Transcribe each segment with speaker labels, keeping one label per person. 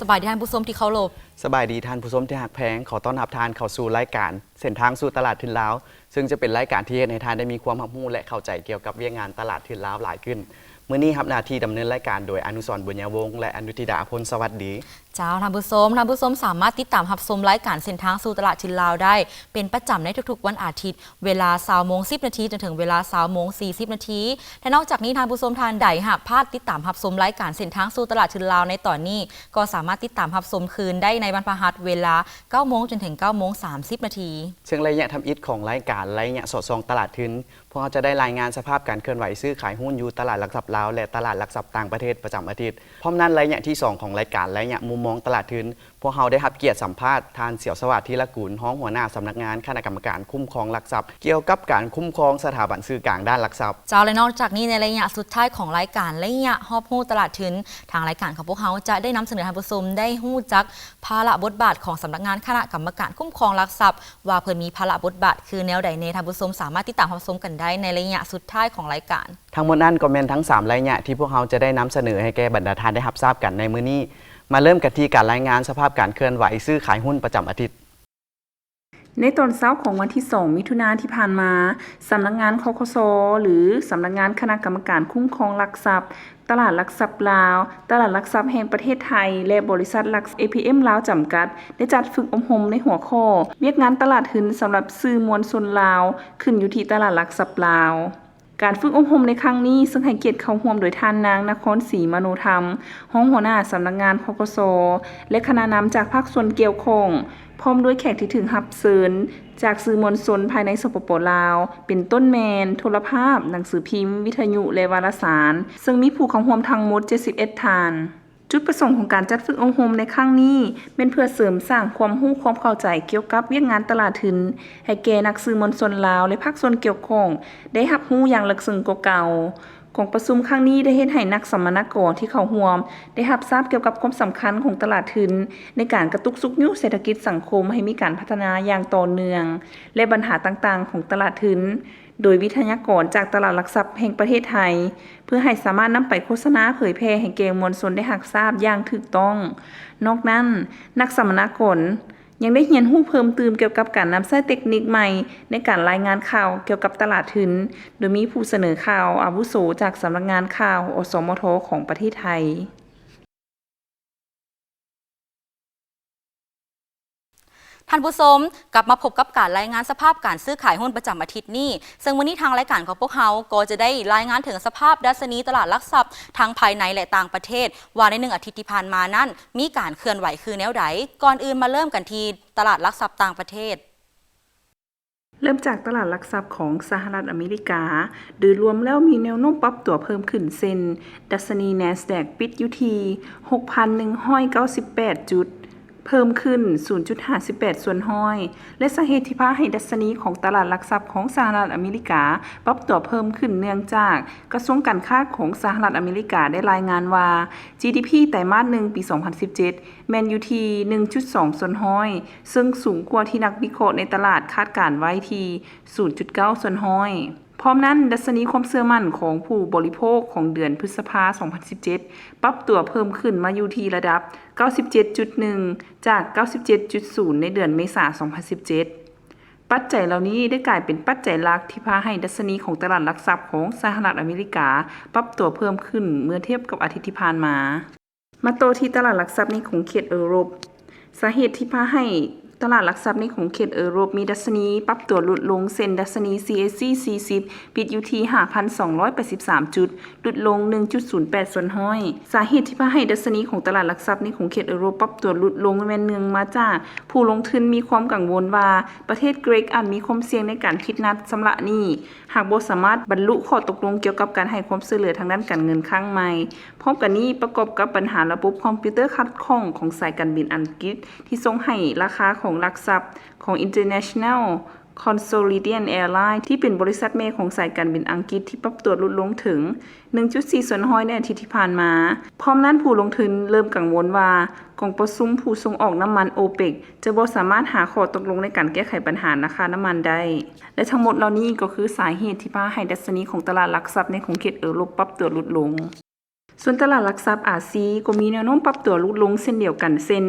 Speaker 1: บายดีท่านผู้ชมที่เคารพ
Speaker 2: สบายดีท่านผู้ชมที่หักแพงขอต้อนรับทานเข้าสู่รายการเส้นทางสู่ตลาดถิ่นลาวซึ่งจะเป็นรายการที่ให้ท่านได้มีความรู้และเข้าใจเกี่ยวกับเรื่องงานตลาดถิ่นลาวหลายขึ้นมื้อนี้ครับหน้าที่ดำเนินรายการโดยอนุสรณ์บุญญวงศ์และอนุทิดาพลสวัสดี
Speaker 1: เจ้าท่านผู้ชมสามารถติดตามรับชมรายการเส้นทางสู่ตลาดถิ่นลาวได้เป็นประจำในทุกๆวันอาทิตย์เวลา 20:10 นจนถึงเวลา 20:40 นและนอกจากนี้ท่านผู้ชมทานใดหากพลาดติดตามรับชมรายการเส้นทางสู่ตลาดถิ่นลาวในตอนนี้ก็สามารถติดตามรับชมคืนได้ในวันพฤหัสเวลา 9:00 จนถึง 9:30 น
Speaker 2: ซึ่งระยะทำอิฐของรายการระยะสอดส่องตลาดถิ่นพวกเราจะได้รายงานสภาพการเคลื่อนไหวซื้อขายหุ้นอยู่ตลาดหลักทรัพย์ลาวและตลาดหลักทรัพย์ต่างประเทศประจำอาทิตย์พร้อมนั้นระยะที่2ของรายการระยะมุมมองตลาดถิ่นพวกเราได้รับเกียรติสัมภาษณ์ทานเสี่ยวสวัสดิ์ธีรกูลห้องหัวหน้าสำนักงานคณะกรรมการคุ้มครองหลักทรัพย์เกี่ยวกับการคุ้มครองสถาบันสื่อกลางด้านหลักทรัพย์
Speaker 1: เจ้าและนอกจากนี้ในระยะสุดท้ายของรายการระยะฮอบฮู้ตลาดถิ่นทางรายการของพวกเราจะได้นำเสนอท่านผู้ชมได้ฮู้จักภาระบทบาทของสำนักงานคณะกรรมการคุ้มครองหลักทรัพย์ว่าเพิ่นมีภาระบทบาทคือแนวใดในท่านผู้ชมสามารถติดตามรับชมกันได้ในระยะสุดท้ายของรายการ
Speaker 2: ทั้งหมดนั้นก็เป็นทั้ง3ระยะที่พวกเราจะได้นำเสนอให้แก่บรรดาท่านได้รับทราบกันในมื้อนี้มาเริ่มกันที่การรายงานสภาพการเคลื่อนไหวซื้อขายหุ้นประจำอาทิตย์
Speaker 3: ในตอนเช้าของวันที่ 2 มิถุนายนที่ผ่านมาสำนักงานคคส.หรือสำนักงานคณะกรรมการคุ้มครองหลักทรัพย์ตลาดหลักทรัพย์ลาวตลาดหลักทรัพย์แห่งประเทศไทยและบริษัทหลัก APM ลาวจำกัดได้จัดฝึกอบรมในหัวข้อเวียกงานตลาดหุ้นสำหรับสื่อมวลชนลาวขึ้นอยู่ที่ตลาดหลักทรัพย์ลาวการฝึกอบรมในครั้งนี้ซึ่งให้เกียรติเข้าร่วมโดยท่านนางนครศรีมโนธรรมห้องหัวหน้าสำนักงานคคส.และคณะนำจากภาคส่วนเกี่ยวข้องพร้อมด้วยแขกที่ถึงรับเชิญจากสื่อมวลชนภายในสปป.ลาวเป็นต้นแมนโทรภาพหนังสือพิมพ์วิทยุและวารสารซึ่งมีผู้เข้าร่วมทั้งหมด71ท่านจุดประสงค์ของการจัดฝึกอบรมในครั้งนี้เป็นเพื่อเสริมสร้างความรู้ความเข้าใจเกี่ยวกับเวียกงานตลาดหุ้นให้แก่นักสื่อมวลชนลาวและภาคส่วนเกี่ยวข้องได้รับรู้อย่างลึกซึ้งกว่าเก่าของประชุมครั้งนี้ได้เฮ็ดให้นักสัมมนากรที่เข้าร่วมได้รับทราบเกี่ยวกับความสำคัญของตลาดหุ้นในการกระตุกสุกยุเศรษฐกิจสังคมให้มีการพัฒนาอย่างต่อเนื่องและปัญหาต่างๆของตลาดหุ้นโดยวิทยากรจากตลาดหลักทรัพย์แห่งประเทศไทยเพื่อให้สามารถนำไปโฆษณาเผยแพร่ให้แก่มวลชนได้รับทราบอย่างถูกต้องนอกนั้นนักสัมมนากรยังได้เรียนรู้เพิ่มเติมเกี่ยวกับการนำใช้เทคนิคใหม่ในการรายงานข่าวเกี่ยวกับตลาดหุ้นโดยมีผู้เสนอข่าวอาวุโสจากสำนักงานข่าวอสมทของประเทศไทย
Speaker 1: ท่านผู้ชมกลับมาพบกับการรายงานสภาพการซื้อขายหุ้นประจำอาทิตย์นี้ซึ่งวันนี้ทางรายการของพวกเราก็จะได้รายงานถึงสภาพดัชนีตลาดหลักทรัพย์ทั้งภายในและต่างประเทศว่าใน1 อาทิตย์ที่ผ่านมานั้นมีการเคลื่อนไหวคือแนวใดก่อนอื่นมาเริ่มกันที่ตลาดหลักทรัพย์ต่างประเทศ
Speaker 3: เริ่มจากตลาดหลักทรัพย์ของสหรัฐอเมริกาโดยรวมแล้วมีแนวโน้มปรับตัวเพิ่มขึ้นเช่นดัชนี NASDAQ ปิดอยู่ที่ 6,198 จุดเพิ่มขึ้น 0.58 ส่วนห้อยและสาเหตุที่พาให้ดัชนีของตลาดหลักทรัพย์ของสหรัฐอเมริกาปรับตัวเพิ่มขึ้นเนื่องจากกระทรวงการค้าของสหรัฐอเมริกาได้รายงานว่า GDP ไตรมาส 1 ปี 2017 แม่นอยู่ที่ 1.2 ส่วนห้อยซึ่งสูงกว่าที่นักวิเคราะห์ในตลาดคาดการณ์ไว้ที่ 0.9 ส่วนห้อยพร้อมนั้นดัชนีความเชื่อมั่นของผู้บริโภคของเดือนพฤษภาคม 2017 ปรับตัวเพิ่มขึ้นมาอยู่ที่ระดับ 97.1 จาก 97.0 ในเดือนเมษายน 2017 ปัจจัยเหล่านี้ได้กลายเป็นปัจจัยหลักที่พาให้ดัชนีของตลาดหลักทรัพย์ของสหรัฐอเมริกาปรับตัวเพิ่มขึ้นเมื่อเทียบกับอาทิตย์ที่ผ่านมาโตที่ตลาดหลักทรัพย์ในของเขตยุโรปสาเหตุที่พาให้ตลาดหลักทรัพย์ในของเขตยุโรปมีดัชนีปรับตัวลดลงเช่นดัชนี CAC 40 ปิดอยู่ที่ 5,283 จุดลดลง 1.08 ส่วนห้อยสาเหตุที่พาให้ดัชนีของตลาดหลักทรัพย์ในของเขตยุโรปปรับตัวลดลงแม่นเนื่องมาจากผู้ลงทุนมีความกังวลว่าประเทศกรีกอาจมีความเสี่ยงในการผิดนัดชำระหนี้หากบ่สามารถบรรลุข้อตกลงเกี่ยวกับการให้ความช่วยเหลือทางด้านการเงินครั้งใหม่พร้อมกันนี้ประกอบกับปัญหาระบบคอมพิวเตอร์ขัดข้องของสายการบินอังกฤษที่ส่งให้ราคาของหลักทรัพย์ของ International Consolidated Airlines ที่เป็นบริษัทแม่ของสายการบินอังกฤษที่ปรับตัวลดลงถึง 1.4 ส่วนห้อยในอาทิตย์ที่ผ่านมาพร้อมนั้นผู้ลงทุนเริ่มกังวลว่ากองประชุมผู้ส่งออกน้ำมันโอเปกจะบ่สามารถหาข้อตกลงในการแก้ไขปัญหาราคาน้ำมันได้และทั้งหมดเหล่านี้ก็คือสาเหตุที่พาให้ดัชนีของตลาดหลักทรัพย์ในของเขตยุโรปปรับตัวลดลง ส่วนตลาดหลักทรัพย์อาซีก็มีแนวโน้มปรับตัวลดลงเช่นเดียวกันเช่น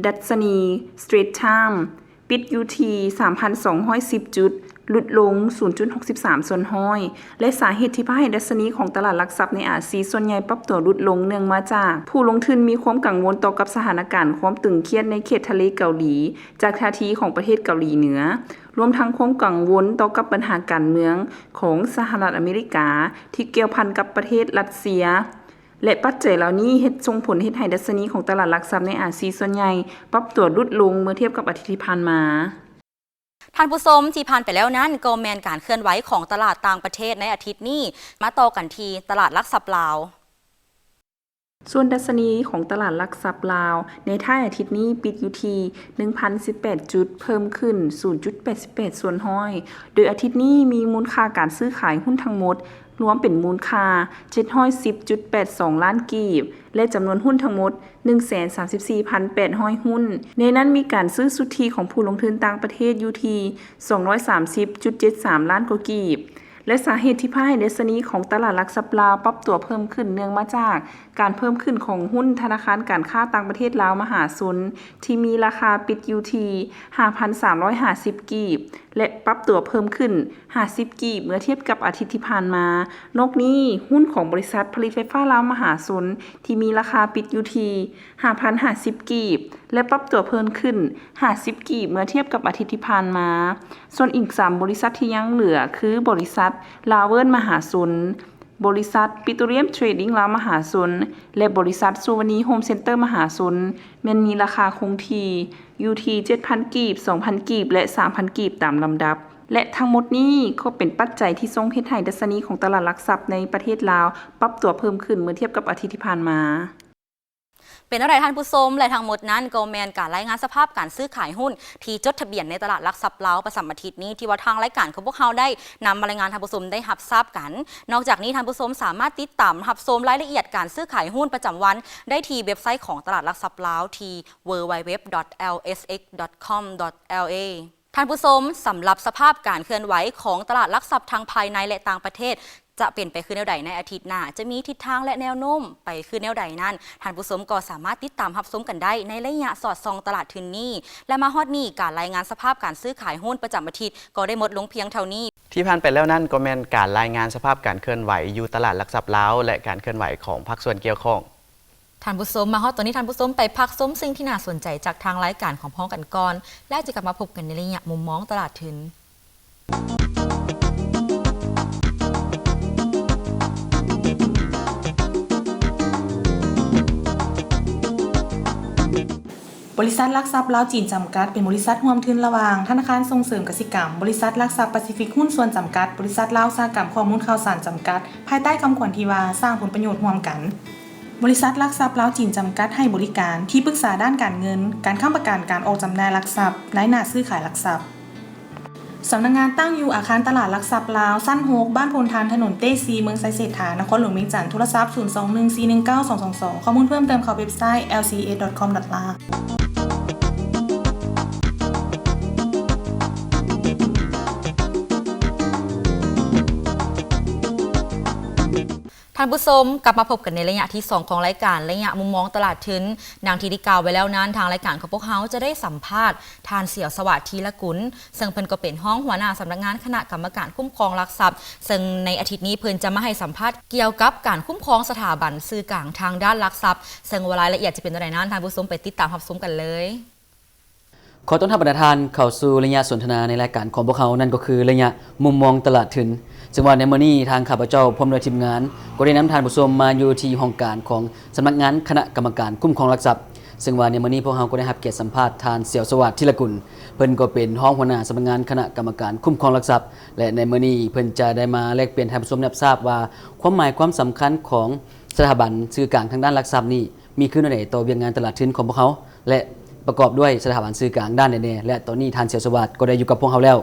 Speaker 3: ดัชนี Straits Times ปิดอยู่ที่ 3,210 จุดลดลง 0.63 ส่วนห้อยและสาเหตุที่พาให้ดัชนีของตลาดหลักทรัพย์ในอาซีส่วนใหญ่ปรับตัวลดลงเนื่องมาจากผู้ลงทุนมีความกังวลต่อกับสถานการณ์ความตึงเครียดในเขตทะเลเกาหลีจากท่าทีของประเทศเกาหลีเหนือรวมทั้งความกังวลต่อกับปัญหาการเมืองของสหรัฐอเมริกาที่เกี่ยวพันกับประเทศรัสเซียและปัจจัยเหล่านี้เฮ็ดส่งผลเฮ็ดให้ดัชนีของตลาดหลักทรัพย์ในอาซีส่วนใหญ่ปรับตัวลดลงเมื่อเทียบกับอาทิตย์ที่ผ่านมา
Speaker 1: ท่านผู้ชมที่ผ่านไปแล้วนั้นก็แมนการเคลื่อนไหวของตลาดต่างประเทศในอาทิตย์นี้มาต่อกันที่ตลาดหลักทรัพย์ลาว
Speaker 3: ส่วนดัชนีของตลาดหลักทรัพย์ลาวในท้ายอาทิตย์นี้ปิดอยู่ที่ 1,018 จุดเพิ่มขึ้น 0.88 ส่วนห้อยโดยอาทิตย์นี้มีมูลค่าการซื้อขายหุ้นทั้งหมดรวมเป็นมูลค่า 710.82 ล้านกีบและจำนวนหุ้นทั้งหมด 134,800 หุ้นในนั้นมีการซื้อสุทธิของผู้ลงทุนต่างประเทศอยู่ที่ 230.73 ล้านกว่ากีบและสาเหตุที่พาให้ดัชนีของตลาดหลักทรัพย์ลาวปรับตัวเพิ่มขึ้นเนื่องมาจากการเพิ่มขึ้นของหุ้นธนาคารการค้าต่างประเทศลาวมหาชนที่มีราคาปิดอยู่ที่ 5,350 กีบและปรับตัวเพิ่มขึ้น50กีบเมื่อเทียบกับอาทิตย์ที่ผ่านมานอกนี้หุ้นของบริษัทผลิตไฟฟ้าลาวมหาชนที่มีราคาปิดอยู่ที่ 5,050 กีบและปรับตัวเพิ่มขึ้น50กีบเมื่อเทียบกับอาทิตย์ที่ผ่านมาส่วนอีก3บริษัทที่ยังเหลือคือบริษัทลาวเวิร์นมหาชนบริษัทปิโตรเลียมเทรดดิ้งลาวมหาชนและบริษัทสุวรรณีโฮมเซ็นเตอร์มหาชนมันมีราคาคงที่อยู่ที่ 7,000 กีบ 2,000 กีบและ 3,000 กีบตามลำดับและทั้งหมดนี้ก็เป็นปัจจัยที่ส่งเฮ็ดให้ดัชนีของตลาดหลักทรัพย์ในประเทศลาวปรับตัวเพิ่มขึ้นเมื่อเทียบกับอาทิตย์ที่ผ่านมา
Speaker 1: เป็นอะไรท่านผู้ชมและทั้งหมดนั้นก็แมนการรายงานสภาพการซื้อขายหุ้นที่จดทะเบียนในตลาดหลักทรัพย์ลาวประจำอาทิตย์นี้ที่ว่าทางรายการของพวกเราได้นำมารายงานท่านผู้ชมได้รับทราบกันนอกจากนี้ท่านผู้ชมสามารถติดตามรับชมรายละเอียดการซื้อขายหุ้นประจำวันได้ที่เว็บไซต์ของตลาดหลักทรัพย์ลาวที่ www.lsx.com.la ท่านผู้ชมสำหรับสภาพการเคลื่อนไหวของตลาดหลักทรัพย์ทางภายในและต่างประเทศจะเป็นไปคือแนวใดในอาทิตย์หน้าจะมีทิศทางและแนวโน้มไปคือแนวใดนั้นท่านผู้ชมก็สามารถติดตามรับชมกันได้ในระยะสอดส่องตลาดทุนนี้และมาฮอดนี้การรายงานสภาพการซื้อขายหุ้นประจำอาทิตย์ก็ได้หมดลงเพียงเท่านี้
Speaker 2: ที่ผ่านไปแล้วนั่นก็แม่นการรายงานสภาพการเคลื่อนไหวอยู่ตลาดหลักทรัพย์ลาวและการเคลื่อนไหวของภาคส่วนเกี่ยวข้อง
Speaker 1: ท่านผู้ชมมาฮอดตอนนี้ท่านผู้ชมไปพักชมสิ่งที่น่าสนใจจากทางรายการของพ้องกันก่อนและจะกลับมาพบกันในระยะมุมมองตลาดทุน
Speaker 4: บริษัทหลักทรัพย์ลาวจีนจำกัดเป็นบริษัทร่วมทุนระหว่างธนาคารส่งเสริมกสิกรรมบริษัทหลักทรัพย์แปซิฟิกหุ้นส่วนจำกัดบริษัทลาวอุตสาหกรรมข้อมูลข่าวสารจำกัดภายใต้คำขวัญที่ว่าสร้างผลประโยชน์ร่วมกันบริษัทหลักทรัพย์ลาวจีนจำกัดให้บริการที่ปรึกษาด้านการเงินการค้ำประกันการออกจำหน่ายหลักทรัพย์รายหน้าซื้อขายหลักทรัพย์สำนักงานตั้งอยู่อาคารตลาดหลักทรัพย์ลาวสั้น6บ้านพลทานถนนเต้ซีเมืองไซเศรษฐานครหลวงเวียงจันทร์โทรศัพท์0214192222ข้อมูลเพิ่มเติมเข้าเว็บไซต์ lca.com.lw
Speaker 1: ท่านผู้ชมกลับมาพบกันในระยะที่2ของรายการระยะมุมมองตลาดทุนดังที่ได้กล่าวไว้แล้วนั้นทางรายการของพวกเขาจะได้สัมภาษณ์ทานเสี่ยวสวัสดิ์ทีละกุลซึ่งเพิ่นก็เป็นห้องหัวหน้าสำนักงานคณะกรรมการคุ้มครองหลักทรัพย์ซึ่งในอาทิตย์นี้เพิ่นจะมาให้สัมภาษณ์เกี่ยวกับการคุ้มครองสถาบันสื่อกลางทางด้านหลักทรัพย์ซึ่งรายละเอียดจะเป็นอะไรนั้นท่านผู้ชมไปติดตามรับชมกันเลย
Speaker 5: ขอต้อนรับประธานเข้าสู่ระยะสนทนาในรายการของพวกเขานั่นก็คือระยะมุมมองตลาดทุนซึ่งว่าในมื้อนี้ทางข้าพเจ้าพร้อมด้วยทีมงานก็ได้นำท่านผู้ชมมาอยู่ที่ห้องการของสำนักงานคณะกรรมการคุ้มครองหลักทรัพย์ซึ่งว่าในมื้อนี้พวกเราก็ได้รับเกียรติสัมภาษณ์ทานเสี่ยวสวัสดิ์ธิรกุลเพิ่นก็เป็นรองหัวหน้าสำนักงานคณะกรรมการคุ้มครองหลักทรัพย์และในมื้อนี้เพิ่นจะได้มาแลกเปลี่ยนท่านผู้ชมรับทราบว่าความหมายความสำคัญของสถาบันสื่อกลางทางด้านหลักทรัพย์นี้มีขึ้นในต่อเวียงงานตลาดทุนของพวกเขาและประกอบด้วยสถาบันสื่อกลางด้านใดๆและตอนนี้ท่านเสี่ยวสวัสดิ์ก็ได้อยู่กับพวกเราแล้ว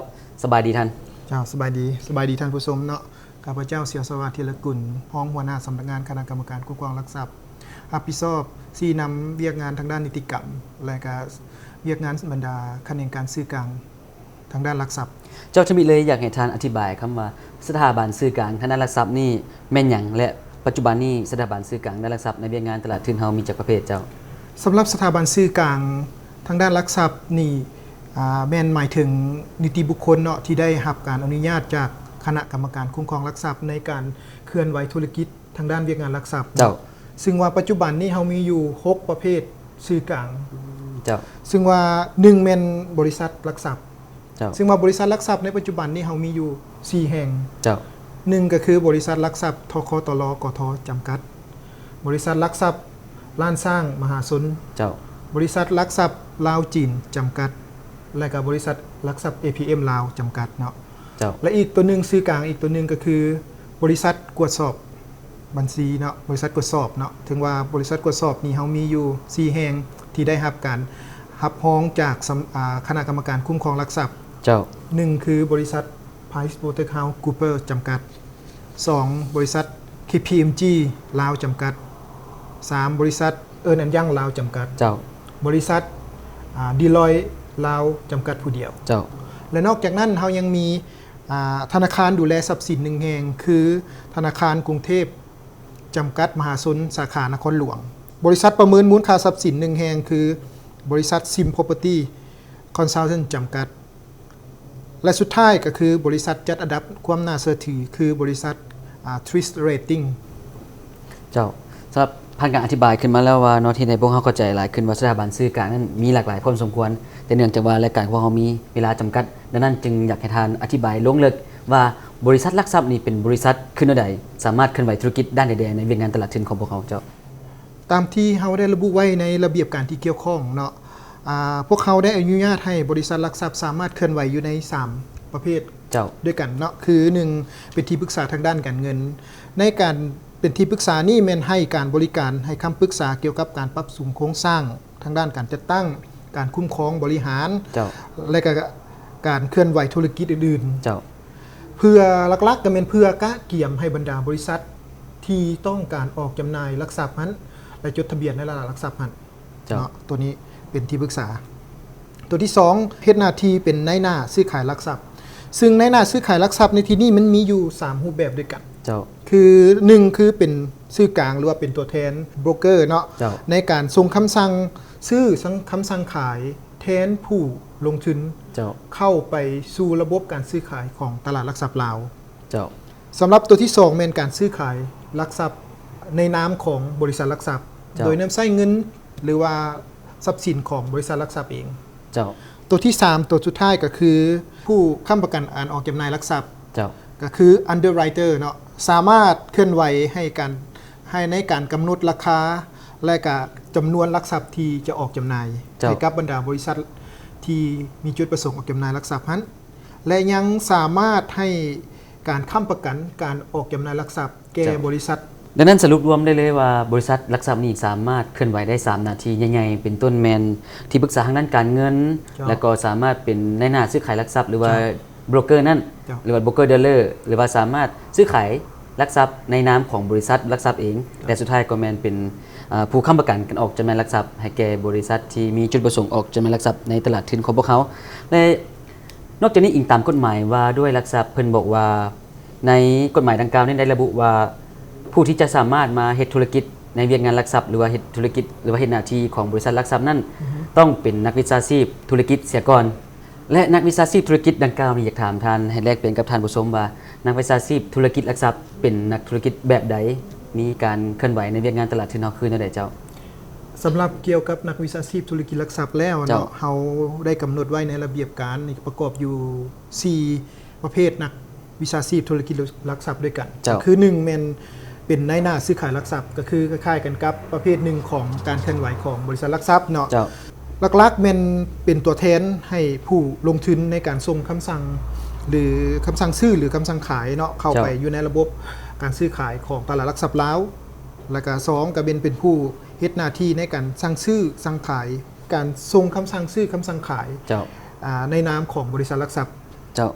Speaker 5: สบายดีท่าน
Speaker 6: เจ้าสบายดีท่านผู้ชมเนาะข้าพเจ้าเสี่ยวสวัสดิ์ธีรกุลพ้องหัวหน้าสำนักงานคณะกรรมการคุ้มครองหลักทรัพย์รับผิดชอบที่นำเวียกงานทางด้านนิติกรรมและก็เวียกงานบรรดาคะแนนการสื่อกลางทางด้านหลักทรัพย์
Speaker 5: เจ้าชมิเลยอยากให้ท่านอธิบายคำว่าสถาบันสื่อกลางทางด้านหลักทรัพย์นี่แม่นหยังและ ปัจจุบันนี้สถาบันสื่อกลางด้านหลักทรัพย์ในเวียกงานตลาดทุนเฮามีจักประเภทเจ้า
Speaker 6: สำหรับสถาบันสื่อกลางทางด้านหลักทรัพย์นี่แม่นหมายถึงนิติบุคคลเนาะที่ได้รับการอนุญาตจากคณะกรรมการคุ้มครองหลักทรัพย์ในการเคลื่อนไหวธุรกิจทางด้านเวียกงานหลักทรัพย์
Speaker 5: เจ้า
Speaker 6: ซึ่งว่าปัจจุบันนี้เฮามีอยู่6ประเภทสื่อกลาง
Speaker 5: เจ้า
Speaker 6: ซึ่งว่า1แม่นบริษัทหลักทรัพย์
Speaker 5: เจ้า
Speaker 6: ซึ่งว่าบริษัทหลักทรัพย์ในปัจจุบันนี้เฮามีอยู่4แห่ง
Speaker 5: เจ้า
Speaker 6: 1ก็คือบริษัทหลักทรัพย์ทคตลกทจำกัด บริษัทหลักทรัพย์ล้านสร้างมหาชน
Speaker 5: เจ้า
Speaker 6: บริษัทหลักทรัพย์ลาวจีนจำกัด และก็บริษัทหลักทรัพย์ APM ลาวจำกัดเนาะ
Speaker 5: เจ้า
Speaker 6: และอีกตัวหนึ่งสื่อกลางอีกตัวหนึ่งก็คือบริษัทกวดสอบบัญชีเนาะบริษัทกวดสอบเนาะถึงว่าบริษัทกวดสอบนี้เขามีอยู่4แห่งที่ได้รับการรับรองจากคณะกรรมการคุ้มครองหลักทรัพย์
Speaker 5: เจ้า
Speaker 6: 1คือบริษัท PricewaterhouseCoopers จำกัด 2 บริษัท KPMG ลาวจำกัด 3 บริษัทเอิร์นแอนด์ยั่งลาวจำกัด
Speaker 5: เจ้า
Speaker 6: บริษัทดีลอยลาวจำกัดผู้เดียว
Speaker 5: เจ้า
Speaker 6: และนอกจากนั้นเรายังมีธนาคารดูแลทรัพย์สินหนึ่งแห่งคือธนาคารกรุงเทพจำกัดมหาชนสาขานครหลวง บริษัทประเมินมูลค่าทรัพย์สินหนึ่งแห่งคือบริษัท Sim Property Consultant จำกัด และสุดท้ายก็คือบริษัทจัดอันดับความน่าเชื่อถือคือบริษัทTwist Rating
Speaker 5: เจ้าสำหรับผ่านการอธิบายขึ้นมาแล้วว่าเนาะที่ในพวกเขาเข้าใจหลายขึ้นว่าสถาบันสื่อกลางนั้นมีหลากหลายพอสมควรแต่เนื่องจากว่ารายการของเรามีเวลาจำกัดดังนั้นจึงอยากให้ทานอธิบายลงลึกว่าบริษัทหลักทรัพย์นี่เป็นบริษัทขึ้นใดสามารถเคลื่อนไหวธุรกิจด้านใดๆในเวียกงานตลาดทุนของพวกเขาเจ้า
Speaker 6: ตามที่เราได้ระบุไว้ในระเบียบการที่เกี่ยวข้องเนาะพวกเขาได้อนุญาตให้บริษัทหลักทรัพย์สามารถเคลื่อนไหวอยู่ใน3ประเภท
Speaker 5: เจ้า
Speaker 6: ด้วยกันเนาะคือ 1 เป็นที่ปรึกษาทางด้านการเงิน ในการเป็นที่ปรึกษานี่แม่นให้การบริการให้คำปรึกษาเกี่ยวกับการปรับสูงโครงสร้างทางด้านการจัดตั้งการคุ้มครองบริหาร
Speaker 5: เจ้า
Speaker 6: และก็การเคลื่อนไหวธุรกิจอื่น
Speaker 5: เจ้า
Speaker 6: ๆเพื่อหลักๆก็เป็นเพื่อกะเกี่ยมให้บรรดาบริษัทที่ต้องการออกจำหน่ายหลักทรัพย์นั้นและจดทะเบียนในระดับหลักทรัพย์นั้น
Speaker 5: เจ้า
Speaker 6: เนาะตัวนี้เป็นที่ปรึกษา ตัวที่2เฮ็ดหน้าที่เป็นนายหน้าซื้อขายหลักทรัพย์ซึ่งนายหน้าซื้อขายหลักทรัพย์ในที่นี้มันมีอยู่3รูปแบบด้วยกัน
Speaker 5: เจ้า
Speaker 6: คือ1คือเป็นซื้อกลางหรือว่าเป็นตัวแทนโบรกเกอร์เนาะ
Speaker 5: เจ้า
Speaker 6: ในการส่งคำสั่งซื้อคำสั่งขายแทนผู้ลงทุน
Speaker 5: เจ้า
Speaker 6: เข้าไปสู่ระบบการซื้อขายของตลาดหลักทรัพย์ลาว
Speaker 5: เจ้า
Speaker 6: สำหรับตัวที่2เป็นการซื้อขายหลักทรัพย์ในนามของบริษัทหลักทรัพย์
Speaker 5: เจ้า
Speaker 6: โดยนำใช้เงินหรือว่าทรัพย์สินของบริษัทหลักทรัพย์เอง
Speaker 5: เจ้า
Speaker 6: ตัวที่3ตัวสุดท้ายก็คือผู้ค้ำประกันออกจำหน่ายหลักทรัพย์
Speaker 5: เจ้า
Speaker 6: ก็คือ underwriter เนาะสามารถเคลื่อนไหวให้ในการกำหนดราคา และก็จำนวนหลักทรัพย์ที่จะออกจำหน่าย
Speaker 5: เจ้า
Speaker 6: ให้กับบรรดาบริษัทที่มีจุดประสงค์ออกจำหน่ายหลักทรัพย์นั้นและยังสามารถให้การค้ำประกันการออกจำหน่ายหลักทรัพย์แก่บริษัท
Speaker 5: ดังนั้นสรุปรวมได้เลยว่าบริษัทหลักทรัพย์นี้สามารถเคลื่อนไหวได้3หน้าที่ใหญ่ๆเป็นต้นแมนที่ปรึกษาทางด้านการเงิน
Speaker 6: เจ้า
Speaker 5: แล้วก็สามารถเป็นในหน้าซื้อขายหลักทรัพย์หรือว่าโบรกเกอร์นั่น
Speaker 6: เจ้า
Speaker 5: หรือว่าโบรกเกอร์เดลเลอร์หรือว่าสามารถซื้อขายหลักทรัพย์ในนามของบริษัทหลักทรัพย์เองแต่สุดท้ายก็แมนเป็นผู้ค้ำประกันการออกจำหน่ายหลักทรัพย์ให้แก่บริษัทที่มีจุดประสงค์ออกจำหน่ายหลักทรัพย์ในตลาดทุนของพวกเขาและนอกจากนี้อิงตามกฎหมายว่าด้วยหลักทรัพย์เพิ่นบอกว่าในกฎหมายดังกล่าวนี้ได้ระบุว่าผู้ที่จะสามารถมาเฮ็ดธุรกิจในเวียกงานหลักทรัพย์หรือว่าเฮ็ดธุรกิจหรือว่าเฮ็ดหน้าที่ของบริษัทหลักทรัพย์นั้นต้องเป็นนักวิชาชีพธุรกิจเสียก่อนและนักวิชาชีพธุรกิจดังกล่าวนี่อยากถามท่านให้แลกเปลี่ยนกับท่านผู้ชมว่านักวิชาชีพธุรกิจหลักทรัพย์เป็นนักธุรกิจแบบใดมีการเคลื่อนไหวในเวียกงานตลาดทุนเฮาคือแนวใดเจ้า
Speaker 6: สำหรับเกี่ยวกับนักวิชาชีพธุรกิจหลักทรัพย์แล้ว
Speaker 5: เจ้า
Speaker 6: เนาะเราได้กำหนดไว้ในระเบียบการนี่ประกอบอยู่ 4 ประเภทนักวิชาชีพธุรกิจหลักทรัพย์ด้วยกัน
Speaker 5: เจ้า
Speaker 6: คือ1เป็นนายหน้าซื้อขายหลักทรัพย์ก็คือคล้ายๆกันกับประเภทหนึ่งของการเคลื่อนไหวของบริษัทหลักทรัพย์เนาะ
Speaker 5: เจ้า
Speaker 6: หลักๆเป็นตัวแทนให้ผู้ลงทุนในการส่งคำสั่งหรือคำสั่งซื้อหรือคำสั่งขายเนาะเข้าไปอยู่ในระบบการซื้อขายของตลาดหลักทรัพย์ลาวแล้วก็2ก็เป็นผู้เฮ็ดหน้าที่ในการสั่งซื้อสั่งขาย การส่งคำสั่งซื้อคำสั่งขาย
Speaker 5: เจ้า
Speaker 6: ในนามของบริษัทหลักทรัพย์
Speaker 5: เจ้า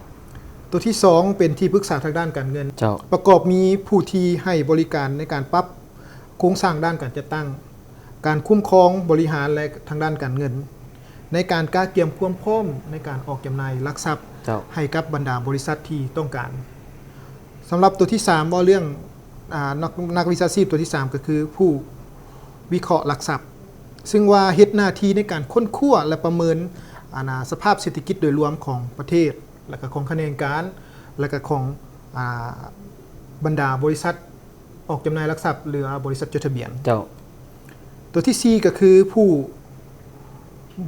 Speaker 6: ตัวที่2เป็นที่ปรึกษาทางด้านการเงิน
Speaker 5: เจ้า
Speaker 6: ประกอบมีผู้ที่ให้บริการในการปรับโครงสร้างด้านการจัดตั้ง การคุ้มครองบริหารและทางด้านการเงิน ในการกล้าเกี่ยมความพร้อมในการออกจำหน่ายหลักทรัพย์
Speaker 5: เจ้า
Speaker 6: ให้กับบรรดาบริษัทที่ต้องการสำหรับตัวที่3ว่าเรื่อง นักวิชาชีพตัวที่ 3 ก็คือผู้วิเคราะห์หลักทรัพย์ซึ่งว่าเฮ็ดหน้าที่ในการค้นคว้าและประเมินสภาพเศรษฐกิจโดยรวมของประเทศและก็ของคะแนนการและก็ของบรรดาบริษัทออกจำหน่ายหลักทรัพย์หรือบริษัทจดทะเบียน
Speaker 5: เจ้า
Speaker 6: ตัวที่ 4 ก็คือผู้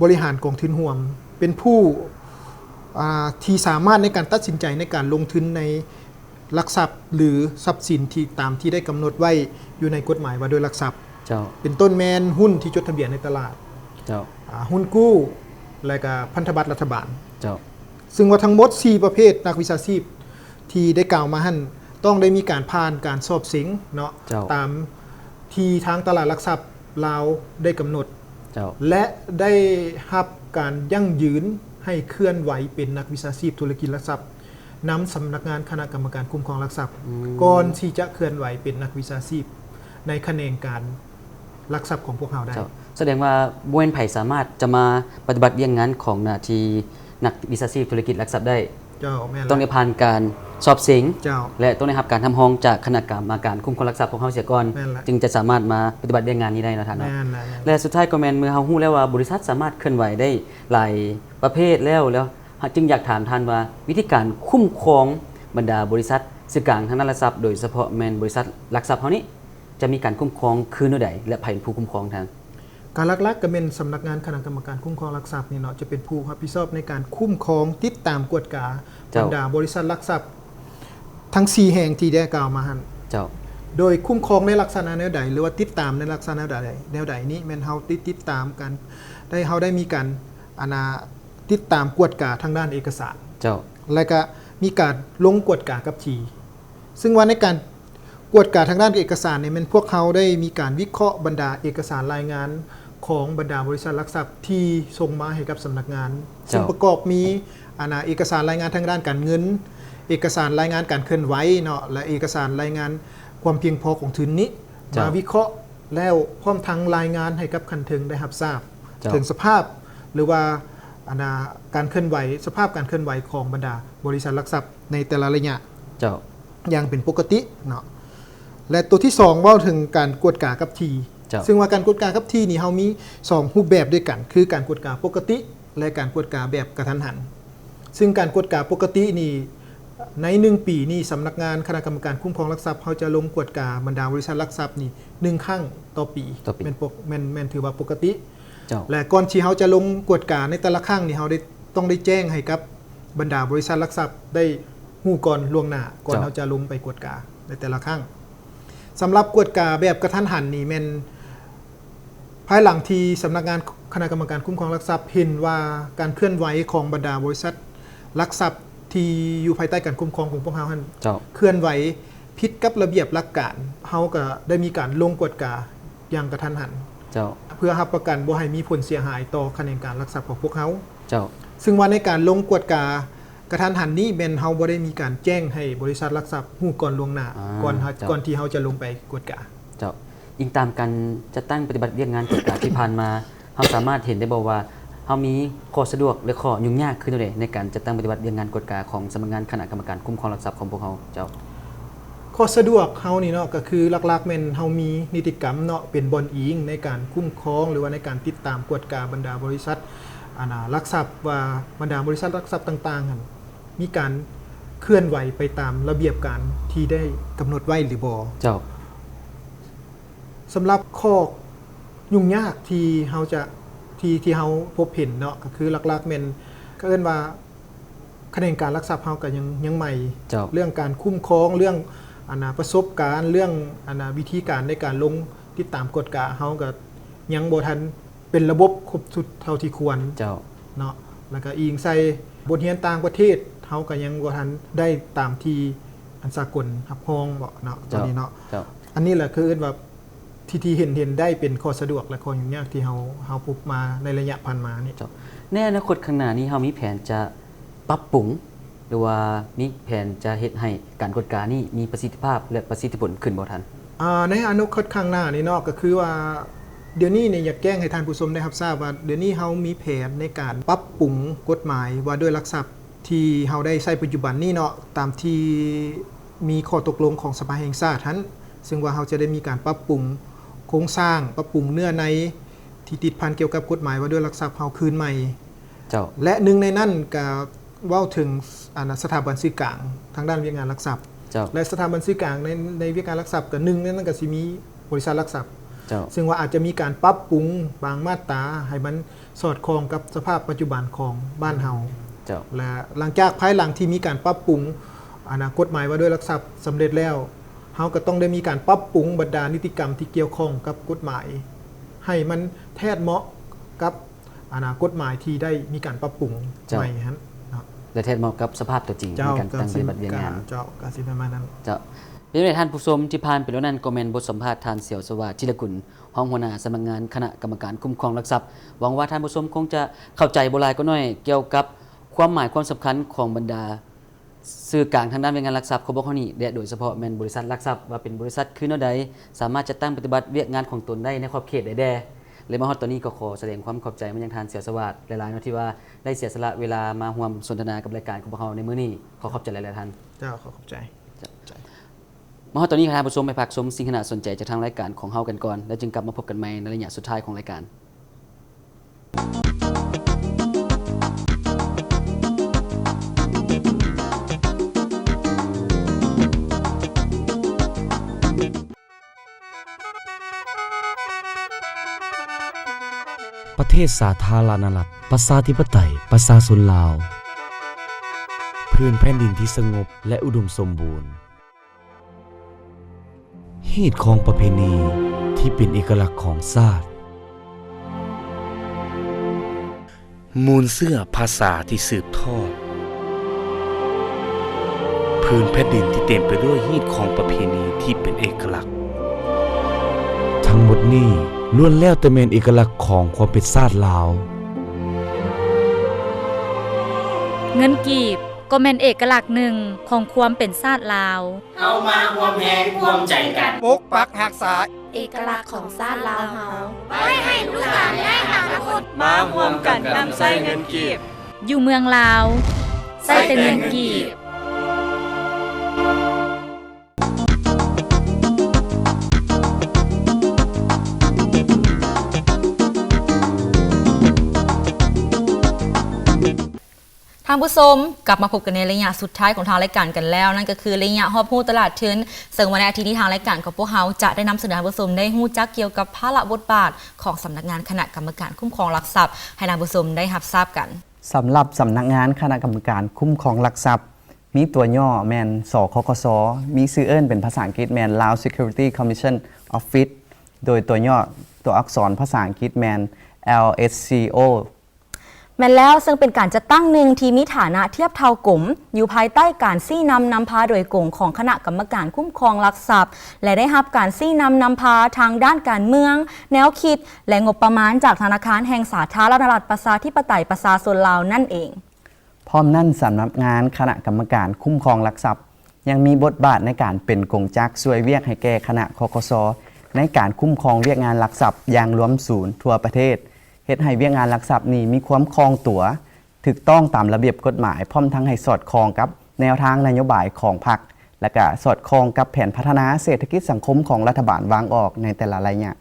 Speaker 6: บริหารกองทุนรวมเป็นผู้ที่สามารถในการตัดสินใจในการลงทุนในหลักทรัพย์หรือทรัพย์สินที่ตามที่ได้กำหนดไว้อยู่ในกฎหมายว่าโดยหลักทรัพย์
Speaker 5: เจ้า
Speaker 6: เป็นต้นแมนหุ้นที่จดทะเบียนในตลาด
Speaker 5: เจ้า
Speaker 6: หุ้นกู้และก็พันธบัตรรัฐบาล
Speaker 5: เจ้า
Speaker 6: ซึ่งว่าทั้งหมด4ประเภทนักวิชาชีพที่ได้กล่าวมาหั่นต้องได้มีการผ่านการสอบเสียงเนาะตามที่ทางตลาดหลักทรัพย์ลาวได้กำหนดและได้รับการยั่งยืนให้เคลื่อนไหวเป็นนักวิชาชีพธุรกิจหลักทรัพย์นำสำนักงานคณะกรรมการคุ้มครองหลักทรัพย์ก่อนที่จะเคลื่อนไหวเป็นนักวิชาชีพในแขนงการหลักทรัพย์ของพวกเราได้
Speaker 5: แสดงว่าบ่แม่นไผสามารถจะมาปฏิบัติเวียงงานของหน้าที่นักวิชาชีพธุรกิจหลักทรัพย์ได้ต้องได้ผ่านการสอบเสียงและต้องได้รับการทำห้องจากคณะกรรมการคุ้มครองหลักทรัพย์ของเฮาเสียก่อนจึงจะสามารถมาปฏิบัติเวียงงานนี้ได้นะท่านและสุดท้ายก็แม่นเมื่อเฮาฮู้แล้วว่าบริษัทสามารถเคลื่อนไหวได้หลายประเภทแล้วจึงอยากถามท่านว่าวิธีการคุ้มครองบรรดาบริษัทสื่อกลางทางด้านหลักทรัพย์โดยเฉพาะแม่นบริษัทหลักทรัพย์เฮานี้จะมีการคุ้มครองคือแนวใดและไผเป็นผู้คุ้มครองทาง
Speaker 6: การหลักๆก็เป็นสำนักงานคณะกรรมการคุ้มครองหลักทรัพย์นี่เนาะจะเป็นผู้รับผิดชอบในการคุ้มครองติดตามกวดกาบรรดาบริษัทหลักทรัพย์ทั้ง4แห่งที่ได้กล่าวมาหั่นโดยคุ้มครองในลักษณะแนวใดหรือว่าติดตามในลักษณะแนวใดนี้แม่นเฮาติดตามกันได้เฮาได้มีการติดตามกวดกาทางด้านเอกสารและก็มีการลงกวดกากับทีซึ่งว่าในการกวดกาทางด้านเอกสารเนี่ยมันพวกเขาได้มีการวิเคราะห์บรรดาเอกสารรายงานของบรรดาบริษัทหลักทรัพย์ที่ส่งมาให้กับสำนักงานซึ่งประกอบมีเอกสารรายงานทางด้านการเงินเอกสารรายงานการเคลื่อนไหวเนาะและเอกสารรายงานความเพียงพอของทุนนี้มาวิเคราะห์แล้วพร้อมทั้งรายงานให้กับคันถึงได้รับทราบถึงสภาพหรือว่าการเคลื่อนไหวสภาพการเคลื่อนไหวของบรรดาบริษัทหลักทรัพย์ในแต่ละระยะอย่างเป็นปกติเนาะและตัวที่2ว่าถึงการกวดกากับทีซึ่งว่าการกวดกากับทีนี่เฮามี2รูปแบบด้วยกันคือการกวดกาปกติและการกวดกาแบบกระทันหันซึ่งการกวดกาปกตินี่ใน1ปีนี่สำนักงานคณะกรรมการคุ้มครองหลักทรัพย์เขาจะลงกวดกาบรรดาบริษัทหลักทรัพย์นี่1ครั้งต่อปีแม่นถือว่าปกติและก่อนที่เขาจะลงกวดกาในแต่ละครั้งนี่เขาต้องได้แจ้งให้กับบรรดาบริษัทหลักทรัพย์ได้ฮู้ก่อนล่วงหน้าก่อนเขาจะลงไปกวดกาในแต่ละครั้งสำหรับกวดกาแบบกระทันหันนี่แม่นภายหลังที่สำนักงานคณะกรรมการคุ้มครองหลักทรัพย์เห็นว่าการเคลื่อนไหวของบรรดาบริษัทหลักทรัพย์ที่อยู่ภายใต้การคุ้มครองของพวกเขาเคลื่อนไหวผิดกับระเบียบหลักการเขาก็ได้มีการลงกวดกาอย่างกระทันหันเพื่อรับประกันบ่ให้มีผลเสียหายต่อคะแนนการหลักทรัพย์ของพวกเขาซึ่งว่าในการลงกวดกากระทันหันนี้แม่นเฮาบ่ได้มีการแจ้งให้บริษัทหลักทรัพย์ฮู้ก่อนล่วงหน้าก่อนที่เฮาจะลงไปกวดกา
Speaker 5: อิงตามการจัดตั้งปฏิบัติเวียงงานกวดกาที่ผ่านมาเฮาสามารถเห็นได้บ่ว่าเฮามีข้อสะดวกหรือข้อยุ่งยากขึ้นใดในการจัดตั้งปฏิบัติเวียงงานกวดกาของสำนักงานคณะกรรมการคุ้มครองหลักทรัพย์ของพวกเฮา
Speaker 6: ข้อสะดวกเฮานี่เนาะก็คือหลักๆแม่นเฮามีนิติกรรมเนาะเป็นบอนอิงในการคุ้มครองหรือว่าในการติดตามกวดกาบรรดาบริษัทหลักทรัพย์ว่าบรรดาบริษัทหลักทรัพย์ต่างๆกันมีการเคลื่อนไหวไปตามระเบียบการที่ได้กำหนดไว้หรือบ่สำหรับข้อยุ่งยากที่เฮาจะที่เฮาพบเห็นเนาะก็คือหลักๆแม่นก็เอิ้นว่าคะแนนการหลักทรัพย์เฮาก็ยังใหม่เรื่องการคุ้มครองเรื่องประสบการณ์เรื่องวิธีการในการลงติดตามกฎกาเฮาก็ยังบ่ทันเป็นระบบครบสุดเท่าที่ควรเนาะแล้วก็อิงใส่บทเรียนต่างประเทศเฮาก็ยังบ่ทันได้ตามที่อันสากลรับรองบ่เนาะตอนนี้เนาะอันนี้แหละคือว่าที่เห็นได้เป็นข้อสะดวกและข้อยุ่งยากที่เฮาพบมาในระยะผ่านมานี่
Speaker 5: ในอนาคตข้างหน้านี้เฮามีแผนจะปรับปรุงหรือว่ามีแผนจะเฮ็ดให้การกวดกานี่มีประสิทธิภาพและประสิทธิผลขึ้นบ่ทัน
Speaker 6: ในอนาคตข้างหน้านี่เนาะก็คือว่าเดี๋ยวนี้เนี่ยอยากแจ้งให้ท่านผู้ชมได้รับทราบว่าเดี๋ยวนี้เฮามีแผนในการปรับปรุงกฎหมายว่าด้วยหลักทรัพย์ที่เฮาได้ใช้ปัจจุบันนี้เนาะตามที่มีข้อตกลงของสภาแห่งชาตินั้น ซึ่งว่าเราจะได้มีการปรับปรุงโครงสร้างปรับปรุงเนื้อในที่ติดพันเกี่ยวกับกฎหมายว่าด้วยลักทรัพย์เราคืนใหม่
Speaker 5: เจ้า
Speaker 6: และหนึ่งในนั้นก็เว้าถึงสถาบันสื่อกลางทางด้านเวียกงานลักทรัพย์
Speaker 5: เจ้า
Speaker 6: และสถาบันสื่อกลางในเวียกงานลักทรัพย์ก็หนึ่งในนั้นก็สิมีบริษัทลักทรัพย์
Speaker 5: เจ้า
Speaker 6: ซึ่งว่าอาจจะมีการปรับปรุงบางมาตราให้มันสอดคล้องกับสภาพปัจจุบันของบ้านเฮา
Speaker 5: เจ้า
Speaker 6: และหลังจากภายหลังที่มีการปรับปรุงกฎหมายว่าด้วยลักทรัพย์สำเร็จแล้วเฮาก็ต้องได้มีการปรับปรุงบรรดานิติกรรมที่เกี่ยวข้องกับกฎหมาย ให้มันแทดเหมาะกับกฎหมายที่ได้มีการปรับปรุงใหม่ฮะเนาะ
Speaker 5: และเทศเหมาะกับสภาพตัวจริงใน
Speaker 6: เจ้า
Speaker 5: การตั้งปฏิบัติเวียงงาน
Speaker 6: เจ้าก็สิประมาณนั้น
Speaker 5: เจ้าเป็นในท่านผู้ชมที่ผ่านไปแล้วนั้นก็แม่นบทสัมภาษณ์ทานเสี่ยวสวัสดิ์จิรกุลห้องหัวหน้าสำนักงานคณะกรรมการคุ้มครองลักทรัพย์หวังว่าท่านผู้ชมคงจะเข้าใจบ่หลายก็น้อยเกี่ยวกับความหมายความสำคัญของบรรดาสื่อกลางทางด้านเวียงงานลักทรัพย์ของพวกเขานี่และโดยเฉพาะแม่นบริษัทลักทรัพย์ว่าเป็นบริษัทคือแนวใดสามารถจะตั้งปฏิบัติเวียกงานของตนได้ในขอบเขตใดๆเลยมาฮอดตอนนี้ก็ขอแสดงความขอบใจมายังทานเสี่ยวสวัสดิ์หลายๆเนาะที่ว่าได้เสียสละเวลามาร่วมสนทนากับรายการของพวกเขาในมื้อนี้ขอขอบใจหลายๆท่าน
Speaker 6: เจ้าขอบใจ
Speaker 5: มาฮอดตอนนี้ท่านผู้ชมไปพักชมสิ่งที่น่าสนใจจากทางรายการของเฮากันก่อนแล้วจึงกลับมาพบกันใหม่ในระยะสุดท้ายของรายการ
Speaker 7: ประเทศสาธารณรัฐประชาธิปไตยประชาชนลาว พื้นแผ่นดินที่สงบและอุดมสมบูรณ์ฮีตของประเพณีที่เป็นเอกลักษณ์ของชาติมูลเสื้อภาษาที่สืบทอด พื้นแผ่นดินที่เต็มไปด้วยฮีตของประเพณีที่เป็นเอกลักษณ์ ทั้งหมดนี้ล้วนแล้วแต่เป็นเอกลักษณ์ของความเป็นชาติลาว
Speaker 8: เงินกีบก็เป็นเอกลักษณ์หนึ่งของความเป็นชาติลาว
Speaker 9: เอามาร่วมแหงร่วมใจกัน
Speaker 10: ปกปักรักษา
Speaker 11: เอกลักษณ์ของชาติลาวเฮา
Speaker 9: ไว้ให้ลูกหลานและอนาคต
Speaker 10: มาร่วมกันนำใช้เงินกีบ
Speaker 8: อยู่เมืองลาวใช้แต่เงินกีบ
Speaker 1: ท่านผู้ชมกลับมาพบกันในระยะสุดท้ายของทางรายการกันแล้วนั่นก็คือระยะฮอบฮู้ตลาดทึนซึ่งวันอาทิตย์ที่ทางรายการของพวกเราจะได้นำเสนอท่านผู้ชมได้ฮู้จักเกี่ยวกับภาระบทบาทของสำนักงานคณะกรรมการคุ้มครองลักทรัพย์ให้ท่านผู้ชมได้รับทราบกัน
Speaker 2: สำหรับสำนักงานคณะกรรมการคุ้มครองลักทรัพย์ มีตัวย่อแมนสคคส มีชื่อเอิ้นเป็นภาษาอังกฤษแมน Lao Security Commission Office โดยตัวย่อตัวอักษรภาษาอังกฤษแมน LSCO
Speaker 1: แม้นแล้วซึ่งเป็นการจัดตั้งหนึ่งที่มีฐานะเทียบเท่ากลมอยู่ภายใต้การซี่นำพาโดยกลงของคณะกรรมการคุ้มครองลักทรัพย์และได้รับการซี่นำพาทางด้านการเมือง แนวคิด และงบประมาณจากธนาคารแห่งสาธารณรัฐประชาธิปไตยประชาชนลาวนั่นเอง
Speaker 2: พร้อมนั่นสำนักงานคณะกรรมการคุ้มครองลักทรัพย์ ยังมีบทบาทในการเป็นกงจักรช่วยเวียกให้แก่คณะคคส ในการคุ้มครองเวียกงานลักทรัพย์อย่างรวมศูนย์ทั่วประเทศเฮ็ดให้เวียกงานลักทรัพย์นี้มีความคล่องตัวถูกต้องตามระเบียบกฎหมายพร้อมทั้งให้สอดคล้องกับแนวทางนโยบายของพรรคและก็สอดคล้องกับแผนพัฒนาเศรษฐกิจสังคมของรัฐบาลวางออกในแต่ละระยะ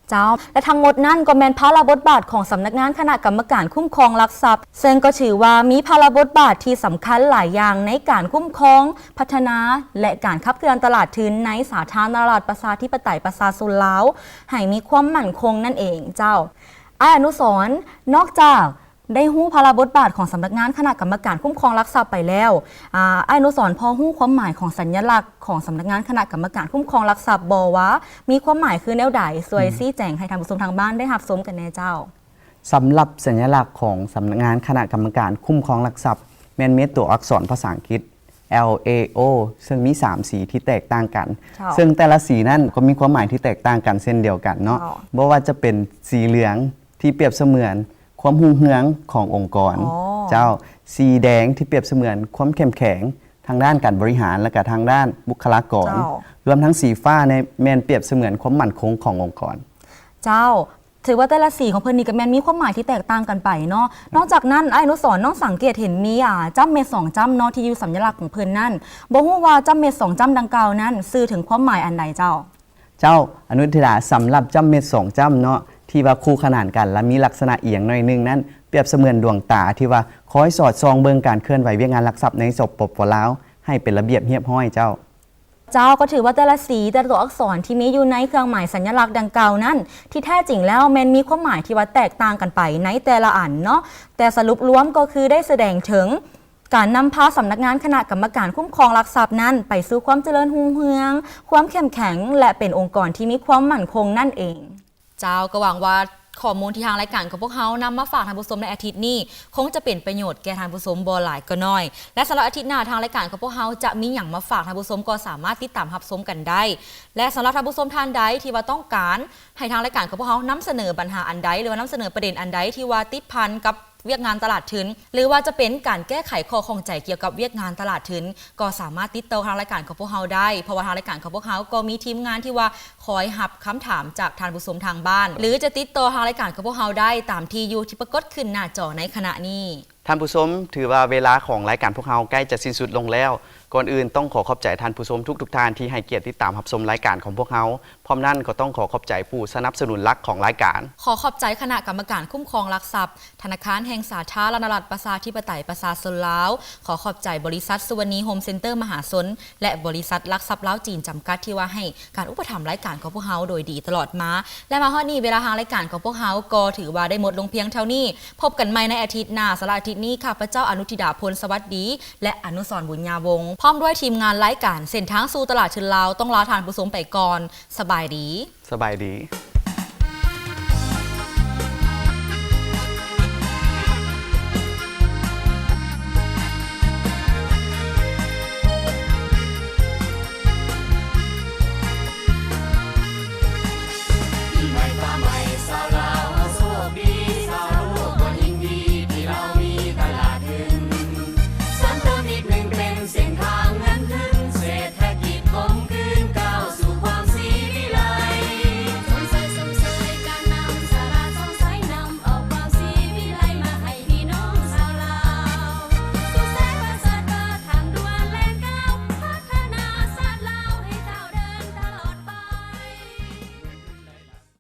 Speaker 1: เจ้าและทั้งหมดนั่นก็แมนภาระบทบาทของสำนักงานคณะกรรมการคุ้มครองลักทรัพย์ซึ่งก็ถือว่ามีภาระบทบาทที่สำคัญหลายอย่างในการคุ้มครองพัฒนาและการขับเคลื่อนตลาดทุนในสาธารณรัฐประชาธิปไตยประชาชนลาวให้มีความมั่นคงนั่นเองเจ้าอนุสรณ์นอกจากได้ฮู้ภาระบทบาทของสำนักงานคณะกรรมการคุ้มครองลักทรัพย์ไปแล้วอนุสรณ์พอฮู้ความหมายของสัญลักษณ์ของสำนักงานคณะกรรมการคุ้มครองลักทรัพย์บ่ว่ามีความหมายคือแนวใดสวยซี่แจงให้ท่านผู้ชมทางบ้านได้รับชมกันแน่เจ้า
Speaker 2: สำหรับสัญลักษณ์ของสำนักงานคณะกรรมการคุ้มครองลักทรัพย์แม่นมีตัวอักษรภาษาอังกฤษ LAO ซึ่งมี3สีที่แตกต่างกันซึ่งแต่ละสีนั้นก็มีความหมายที่แตกต่างกันเช่นเดียวกันเนาะบ่ว่าจะเป็นสีเหลืองที่เปรียบเสมือนความหุ่งเหืองขององค์กรเจ้าสีแดงที่เปรียบเสมือนความเข้มแข็งทางด้านการบริหารและก็ทางด้านบุคลากรรวมทั้งสีฟ้าในแมนเปรียบเสมือนความมั่นคงขององค์กร
Speaker 1: เจ้า ถือว่าแต่ละสีของเพิ่นนี่ก็แม่นมีความหมายที่แตกต่างกันไปเนาะนอกจากนั้นไอ้อนุสรณ์น้องสังเกตเห็นมีจ้ำเม็ด2จ้ำเนาะที่อยู่สัญลักษณ์ของเพิ่นนั่นบ่ฮู้ว่าจ้ำเม็ด2จ้ำดังกล่าวนั้นสื่อถึงความหมายอันใดเจ้า
Speaker 2: อนุทิดาสำหรับจ้ำเม็ด2จ้ำเนาะที่ว่าคู่ขนานกันและมีลักษณะเอียงหน่อยนึงนั้นเปรียบเสมือนดวงตาที่ว่าคอยสอดส่องเบิ่งการเคลื่อนไหวเวียกงานลักทรัพย์ในสปปลาวให้เป็นระเบียบเรียบร้อยเจ้า
Speaker 1: ก็ถือว่าแต่ละสีแต่ละตัวอักษรที่มีอยู่ในเครื่องหมายสัญลักษณ์ดังกล่าวนั้นที่แท้จริงแล้วแม้นมีความหมายที่ว่าแตกต่างกันไปในแต่ละอันเนาะแต่สรุปรวมก็คือได้แสดงถึงการนำพาสำนักงานคณะกรรมการคุ้มครองหลักทรัพย์นั้นไปสู่ความเจริญรุ่งเรืองความเข้มแข็งและเป็นองค์กรที่มีความมั่นคงนั่นเองก็หวังว่าข้อมูลที่ทางรายการของพวกเขานำมาฝากท่านผู้ชมในอาทิตย์นี้คงจะเป็นประโยชน์แก่ท่านผู้ชมบ่หลายก็น้อยและสำหรับอาทิตย์หน้าทางรายการของพวกเขาจะมีอย่างมาฝากท่านผู้ชมก็สามารถติดตามรับชมกันได้และสำหรับท่านผู้ชมท่านใดที่ว่าต้องการให้ทางรายการของพวกเขานำเสนอปัญหาอันใดหรือว่านำเสนอประเด็นอันใดที่ว่าติดพันกับเวียกงานตลาดทุนหรือว่าจะเป็นการแก้ไขข้อข้องใจเกี่ยวกับเวียกงานตลาดทุนก็สามารถติดต่อทางรายการของพวกเราได้เพราะว่าทางรายการของพวกเราก็มีทีมงานที่ว่าคอยรับคำถามจากท่านผู้ชมทางบ้านหรือจะติดต่อทางรายการของพวกเราได้ตามที่อยู่ที่ปรากฏขึ้นหน้าจอในขณะนี้
Speaker 2: ท่านผู้ชมถือว่าเวลาของรายการพวกเราใกล้จะสิ้นสุดลงแล้วก่อนอื่นต้องขอขอบใจท่านผู้ชมทุกท่านที่ให้เกียรติติดตามรับชมรายการของพวกเราพร้อมนั่นก็ต้องขอขอบใจผู้สนับสนุนหลักของรายการ
Speaker 1: ขอขอบใจคณะกรรมการคุ้มครองหลักทรัพย์ธนาคารแห่งสาธารณรัฐประชาธิปไตยประชาชนลาวขอขอบใจบริษัทสุวรรณีโฮมเซ็นเตอร์มหาชนและบริษัทหลักทรัพย์ลาวจีนจำกัดที่ว่าให้การอุปถัมภ์รายการของพวกเราโดยดีตลอดมาและมาฮอดนี้เวลาทางรายการของพวกเราก็ถือว่าได้หมดลงเพียงเท่านี้พบกันใหม่ในอาทิตย์หน้าสำหรับอาทิตย์นี้ข้าพเจ้าอนุทิดาพลสวัสดีและอนุสรณ์บุญญาวงศ์พร้อมด้วยทีมงานรายการเส้นทางสู่ตลาดทุนลาวต้องลาท่านผู้ชมไปก่อนสบายดี